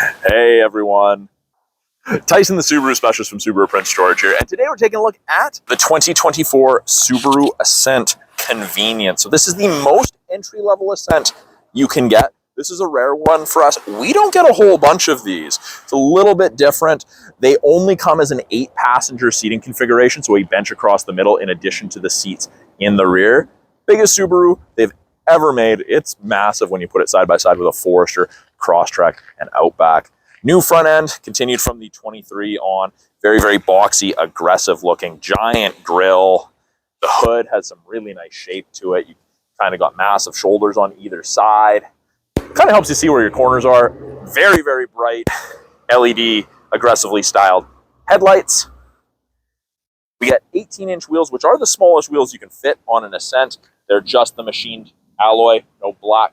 Hey everyone, Tyson the Subaru specialist from Subaru Prince Storage here, and today we're taking a look at the 2024 Subaru Ascent Convenience. So this is the most entry-level Ascent you can get. This is a rare one for us. We don't get a whole bunch of these. It's a little bit different. They only come as an 8-passenger seating configuration, so a bench across the middle in addition to the seats in the rear. Biggest Subaru they've ever made. It's massive when you put it side by side with a Forester, Crosstrek, and Outback. New front end, continued from the 23 on. Very, very boxy, aggressive looking, giant grille. The hood has some really nice shape to it. You kind of got massive shoulders on either side. Kind of helps you see where your corners are. Very, very bright LED, aggressively styled headlights. We get 18-inch wheels, which are the smallest wheels you can fit on an Ascent. They're just the machined alloy, no black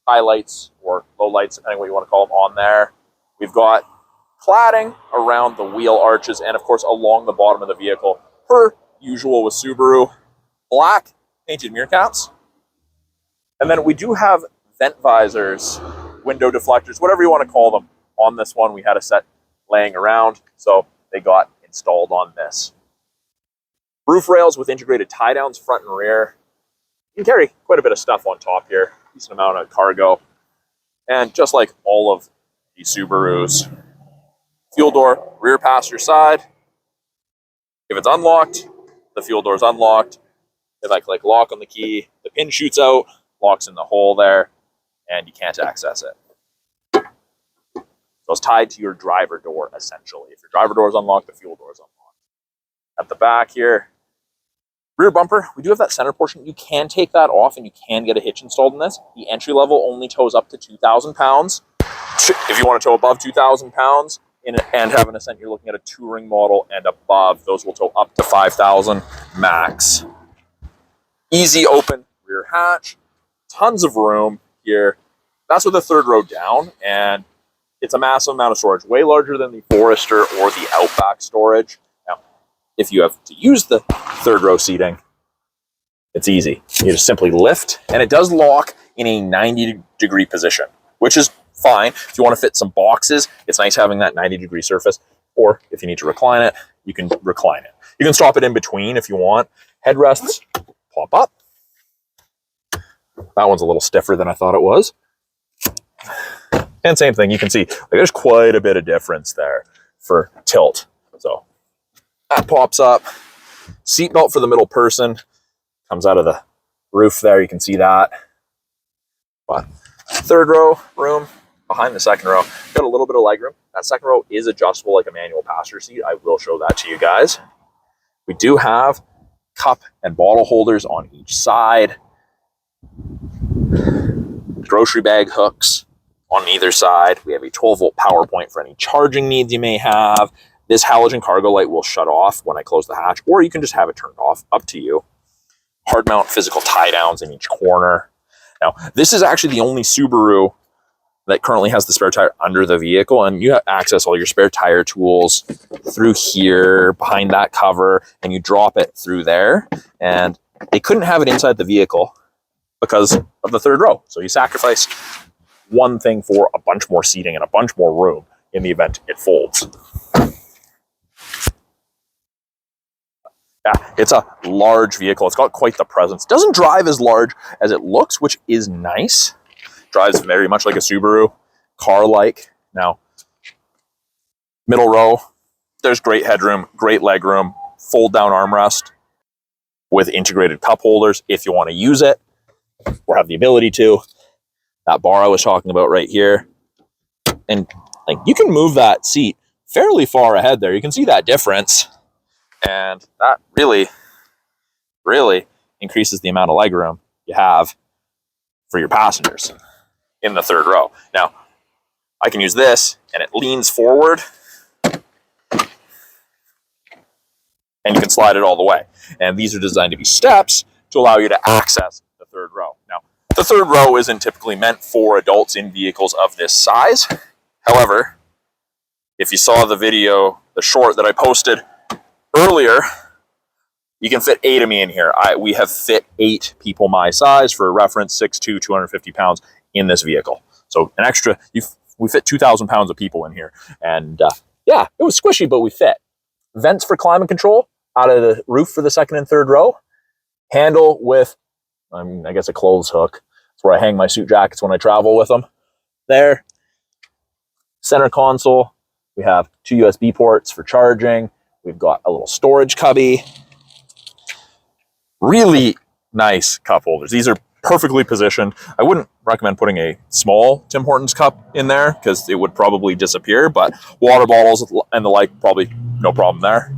highlights or low lights, depending what you want to call them, on there. We've got cladding around the wheel arches and, of course, along the bottom of the vehicle, per usual with Subaru. Black painted mirror caps. And then we do have vent visors, window deflectors, whatever you want to call them. On this one, we had a set laying around, so they got installed on this. Roof rails with integrated tie-downs front and rear. You can carry quite a bit of stuff on top here, decent amount of cargo. And just like all of the Subarus, fuel door, rear passenger side. If it's unlocked, the fuel door is unlocked. If I click lock on the key, the pin shoots out, locks in the hole there, and you can't access it. So it's tied to your driver door, essentially. If your driver door is unlocked, the fuel door is unlocked. At the back here, rear bumper, we do have that center portion. You can take that off and you can get a hitch installed in this. The entry level only tows up to 2,000 pounds. If you want to tow above 2,000 pounds and have an Ascent, you're looking at a touring model and above. Those will tow up to 5,000 max. Easy open rear hatch. Tons of room here. That's with the third row down, and it's a massive amount of storage, way larger than the Forester or the Outback storage. Now, if you have to use the third row seating, it's easy. You just simply lift, and it does lock in a 90-degree position, which is fine. If you want to fit some boxes, it's nice having that 90-degree surface, or if you need to recline it, you can recline it. You can stop it in between if you want. Headrests pop up. That one's a little stiffer than I thought it was. And same thing, you can see there's quite a bit of difference there for tilt. So that pops up. Seatbelt for the middle person comes out of the roof there. You can see that. But third row room behind the second row. Got a little bit of leg room. That second row is adjustable like a manual passenger seat. I will show that to you guys. We do have cup and bottle holders on each side. Grocery bag hooks on either side. We have a 12-volt power point for any charging needs you may have. This halogen cargo light will shut off when I close the hatch, or you can just have it turned off, up to you. Hard mount physical tie downs in each corner. Now, this is actually the only Subaru that currently has the spare tire under the vehicle, and you have access all your spare tire tools through here, behind that cover, and you drop it through there. And they couldn't have it inside the vehicle because of the third row. So you sacrifice one thing for a bunch more seating and a bunch more room in the event it folds. Yeah, it's a large vehicle. It's got quite the presence. Doesn't drive as large as it looks, which is nice. Drives very much like a Subaru, car-like. Now, middle row, there's great headroom, great legroom, fold-down armrest with integrated cup holders if you want to use it or have the ability to. That bar I was talking about right here. And like you can move that seat fairly far ahead there. You can see that difference. And that really, really increases the amount of legroom you have for your passengers in the third row. Now, I can use this and it leans forward and you can slide it all the way. And these are designed to be steps to allow you to access the third row. Now, the third row isn't typically meant for adults in vehicles of this size. However, if you saw the video, the short that I posted earlier, you can fit 8 of me in here. We have fit 8 people my size. For reference, 6'2", 250 pounds in this vehicle. So an extra, We fit 2,000 pounds of people in here. And yeah, it was squishy, but we fit. Vents for climate control out of the roof for the second and third row. Handle with, I guess, a clothes hook. That's where I hang my suit jackets when I travel with them. There. Center console. We have 2 USB ports for charging. We've got a little storage cubby. Really nice cup holders. These are perfectly positioned. I wouldn't recommend putting a small Tim Hortons cup in there because it would probably disappear, but water bottles and the like, probably no problem there.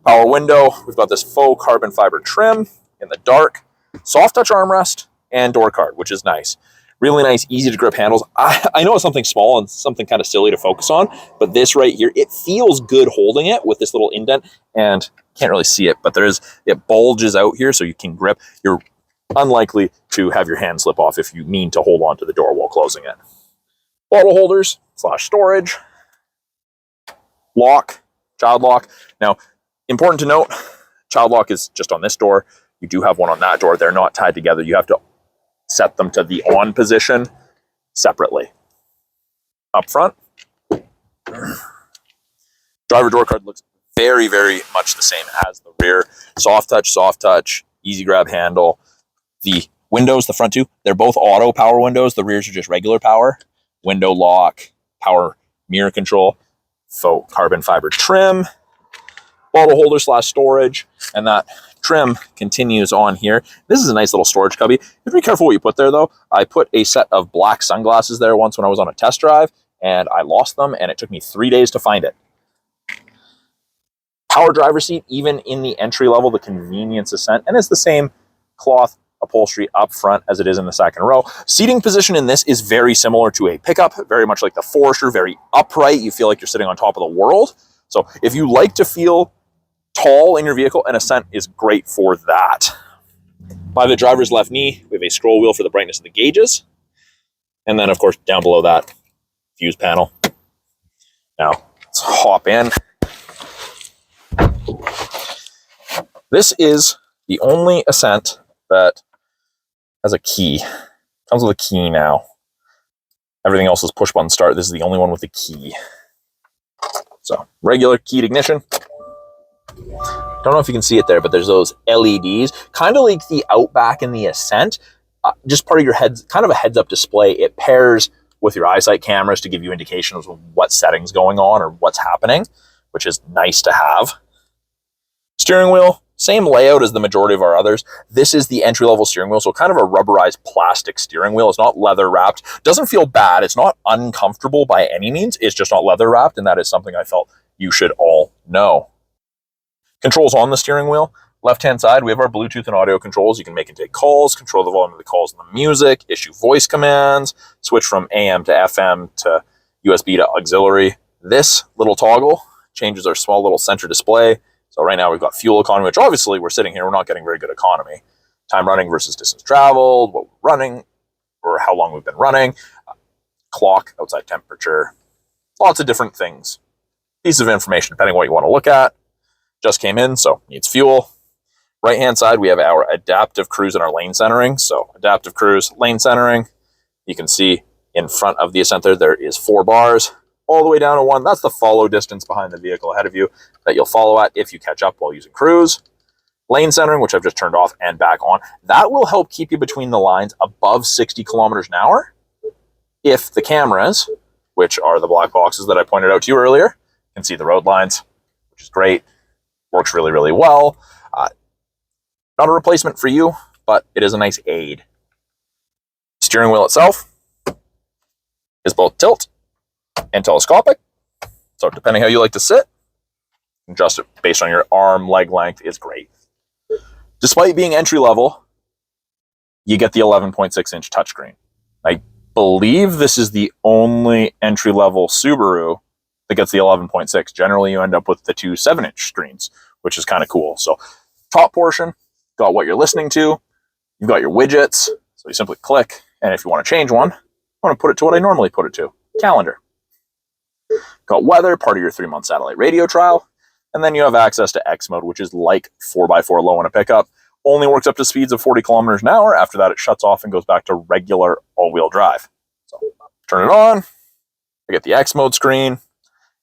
Power window. We've got this faux carbon fiber trim in the dark. Soft touch armrest and door card, which is nice. Really nice, easy to grip handles. I know it's something small and something kind of silly to focus on, but this right here, it feels good holding it with this little indent, and can't really see it, but it bulges out here so you can grip. You're unlikely to have your hand slip off if you mean to hold on to the door while closing it. Bottle holders / storage. Lock, child lock. Now, important to note, child lock is just on this door. You do have one on that door. They're not tied together. You have to set them to the on position separately. Up front, driver door card looks very, very much the same as the rear. Soft touch, easy grab handle. The windows, the front two, they're both auto power windows. The rears are just regular power. Window lock, power mirror control, faux carbon fiber trim, bottle holder / storage, and that trim continues on here. This is a nice little storage cubby. You have to be careful what you put there, though. I put a set of black sunglasses there once when I was on a test drive, and I lost them, and it took me 3 days to find it. Power driver seat, even in the entry level, the convenience Ascent, and it's the same cloth upholstery up front as it is in the second row. Seating position in this is very similar to a pickup, very much like the Forester, very upright. You feel like you're sitting on top of the world. So if you like to feel tall in your vehicle, an Ascent is great for that. By the driver's left knee, we have a scroll wheel for the brightness of the gauges. And then, of course, down below that, fuse panel. Now, let's hop in. This is the only Ascent that has a key. Comes with a key now. Everything else is push button start. This is the only one with a key. So, regular keyed ignition. Don't know if you can see it there, but there's those LEDs, kind of like the Outback and the Ascent. Just part of your head, kind of a heads-up display. It pairs with your EyeSight cameras to give you indications of what setting's going on or what's happening, which is nice to have. Steering wheel, same layout as the majority of our others. This is the entry-level steering wheel, so kind of a rubberized plastic steering wheel. It's not leather-wrapped. Doesn't feel bad. It's not uncomfortable by any means. It's just not leather-wrapped, and that is something I felt you should all know. Controls on the steering wheel. Left-hand side, we have our Bluetooth and audio controls. You can make and take calls, control the volume of the calls and the music, issue voice commands, switch from AM to FM to USB to auxiliary. This little toggle changes our small little center display. So right now we've got fuel economy, which obviously we're sitting here, we're not getting very good economy. Time running versus distance traveled, what we're running, or how long we've been running. Clock, outside temperature, lots of different things. Pieces of information, depending on what you want to look at. Just came in, so needs fuel. Right-hand side, we have our adaptive cruise and our lane centering. So adaptive cruise, lane centering. You can see in front of the Ascent there is 4 bars all the way down to 1. That's the follow distance behind the vehicle ahead of you that you'll follow at if you catch up while using cruise. Lane centering, which I've just turned off and back on. That will help keep you between the lines above 60 kilometers an hour if the cameras, which are the black boxes that I pointed out to you earlier, can see the road lines, which is great. Works really, really well. Not a replacement for you, but it is a nice aid. Steering wheel itself is both tilt and telescopic. So depending how you like to sit, adjust it based on your arm, leg length. It's great. Despite being entry level, you get the 11.6-inch touchscreen. I believe this is the only entry level Subaru that gets the 11.6. Generally, you end up with the 2 7-inch screens, which is kind of cool. So top portion, got what you're listening to. You've got your widgets. So you simply click, and if you want to change one, I want to put it to what I normally put it to, calendar. Got weather, part of your 3-month satellite radio trial. And then you have access to X mode, which is like 4x4 low in a pickup. Only works up to speeds of 40 kilometers an hour. After that, it shuts off and goes back to regular all-wheel drive. So turn it on. I get the X mode screen. If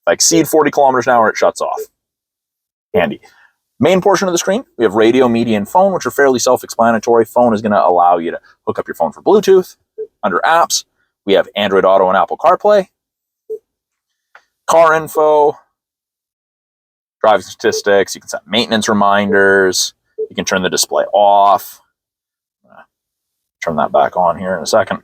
I exceed 40 kilometers an hour, it shuts off. Handy. Main portion of the screen, we have radio, media, and phone, which are fairly self-explanatory. Phone is going to allow you to hook up your phone for Bluetooth. Under apps, we have Android Auto and Apple CarPlay. Car info, driving statistics, you can set maintenance reminders, you can turn the display off. Turn that back on here in a second.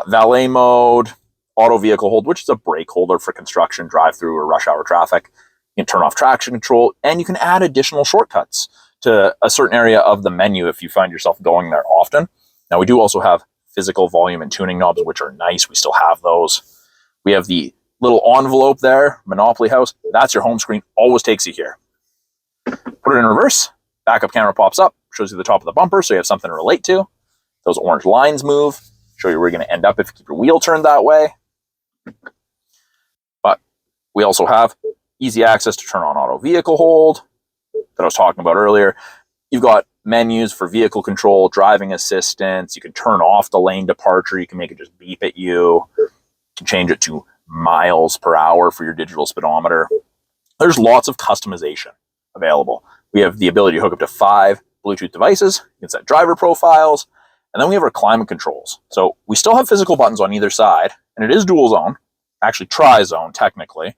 Valet mode, auto vehicle hold, which is a brake holder for construction, drive-through, or rush hour traffic. You can turn off traction control, and you can add additional shortcuts to a certain area of the menu if you find yourself going there often. Now, we do also have physical volume and tuning knobs, which are nice. We still have those. We have the little envelope there, Monopoly House. That's your home screen. Always takes you here. Put it in reverse. Backup camera pops up, shows you the top of the bumper, so you have something to relate to. Those orange lines move, show you where you're going to end up if you keep your wheel turned that way. But we also have easy access to turn on auto vehicle hold that I was talking about earlier. You've got menus for vehicle control, driving assistance. You can turn off the lane departure. You can make it just beep at you. You can change it to miles per hour for your digital speedometer. There's lots of customization available. We have the ability to hook up to 5 Bluetooth devices. You can set driver profiles. And then we have our climate controls. So we still have physical buttons on either side, and it is dual zone, actually tri-zone technically.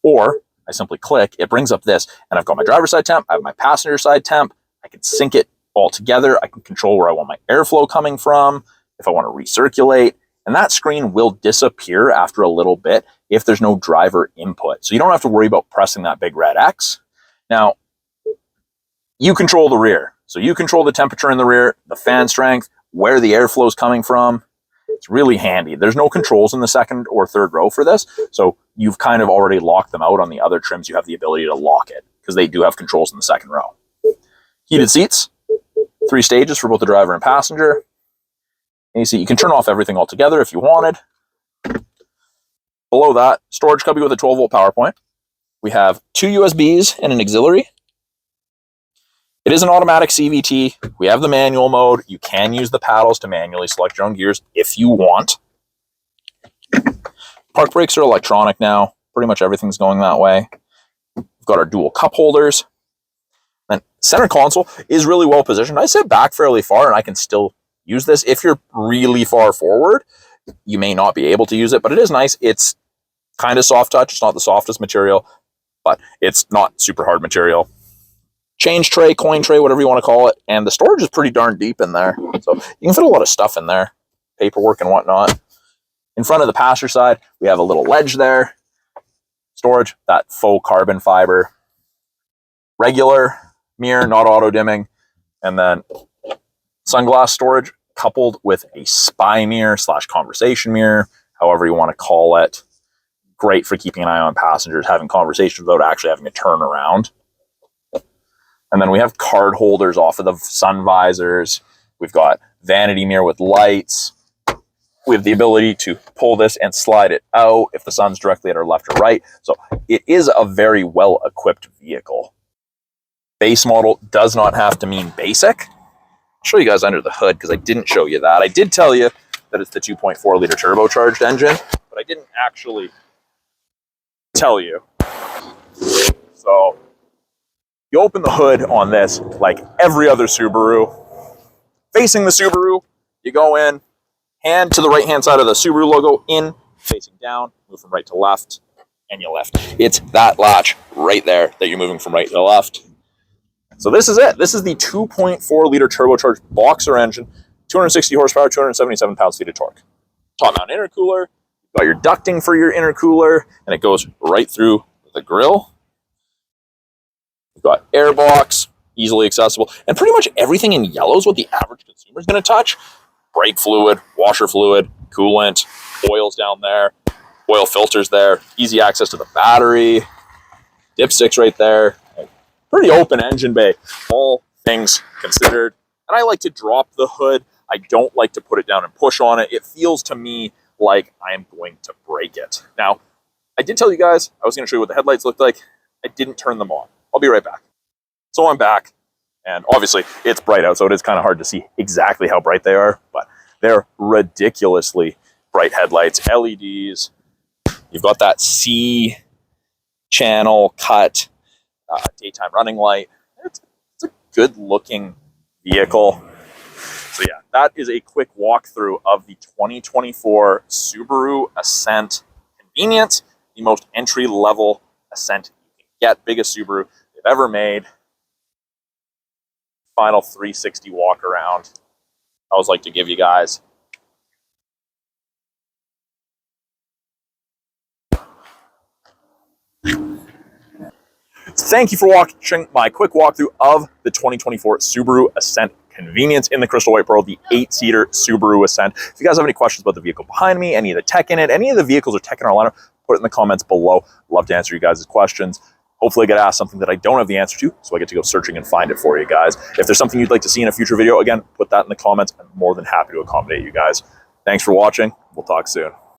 Or I simply click, it brings up this, and I've got my driver's side temp, I have my passenger side temp. I can sync it all together. I can control where I want my airflow coming from, if I want to recirculate, and that screen will disappear after a little bit if there's no driver input. So you don't have to worry about pressing that big red X. Now, you control the rear. So you control the temperature in the rear, the fan strength, where the airflow is coming from. It's really handy. There's no controls in the second or third row for this, so you've kind of already locked them out. On the other trims, you have the ability to lock it because they do have controls in the second row. Heated seats, 3 stages for both the driver and passenger. And you see, you can turn off everything altogether if you wanted. Below that, storage cubby with a 12-volt power point. We have 2 USBs and an auxiliary. It is an automatic CVT. We have the manual mode. You can use the paddles to manually select your own gears if you want. Park brakes are electronic now. Pretty much everything's going that way. We've got our dual cup holders. And center console is really well positioned. I sit back fairly far, and I can still use this. If you're really far forward, you may not be able to use it, but it is nice. It's kind of soft touch. It's not the softest material, but it's not super hard material. Change tray, coin tray, whatever you want to call it. And the storage is pretty darn deep in there. So you can fit a lot of stuff in there, paperwork and whatnot. In front of the passenger side, we have a little ledge there. Storage, that faux carbon fiber. Regular mirror, not auto dimming. And then sunglass storage coupled with a spy mirror / conversation mirror, however you want to call it. Great for keeping an eye on passengers, having conversations without actually having to turn around. And then we have card holders off of the sun visors. We've got vanity mirror with lights. We have the ability to pull this and slide it out if the sun's directly at our left or right. So it is a very well-equipped vehicle. Base model does not have to mean basic. I'll show you guys under the hood because I didn't show you that. I did tell you that it's the 2.4 liter turbocharged engine, but I didn't actually tell you. So you open the hood on this like every other Subaru. Facing the Subaru, you go in, hand to the right-hand side of the Subaru logo, in, facing down, move from right to left, and you lift. It's that latch right there that you're moving from right to left. So this is it. This is the 2.4 liter turbocharged boxer engine, 260 horsepower, 277 pounds-feet of torque. Top mount intercooler, you've got your ducting for your intercooler, and it goes right through the grill. You've got air box, easily accessible, and pretty much everything in yellow is what the average consumer is going to touch. Brake fluid, washer fluid, coolant, oils down there, oil filters there, easy access to the battery, dipsticks right there. Pretty open engine bay, all things considered. And I like to drop the hood. I don't like to put it down and push on it. It feels to me like I am going to break it. Now, I did tell you guys I was going to show you what the headlights looked like. I didn't turn them on. I'll be right back. So I'm back, and obviously it's bright out, so it is kind of hard to see exactly how bright they are, but they're ridiculously bright headlights, LEDs, You've got that C channel cut, daytime running light. It's a good looking vehicle. So yeah, that is a quick walkthrough of the 2024 Subaru Ascent Convenience, the most entry-level Ascent you can get, biggest Subaru they've ever made. Final 360 walk around I always like to give you guys. Thank you for watching my quick walkthrough of the 2024 Subaru Ascent Convenience in the Crystal White Pearl, the 8-seater Subaru Ascent. If you guys have any questions about the vehicle behind me, any of the tech in it, any of the vehicles or tech in our lineup, put it in the comments below. Love to answer you guys' questions. Hopefully I get asked something that I don't have the answer to, so I get to go searching and find it for you guys. If there's something you'd like to see in a future video, again, put that in the comments. I'm more than happy to accommodate you guys. Thanks for watching. We'll talk soon.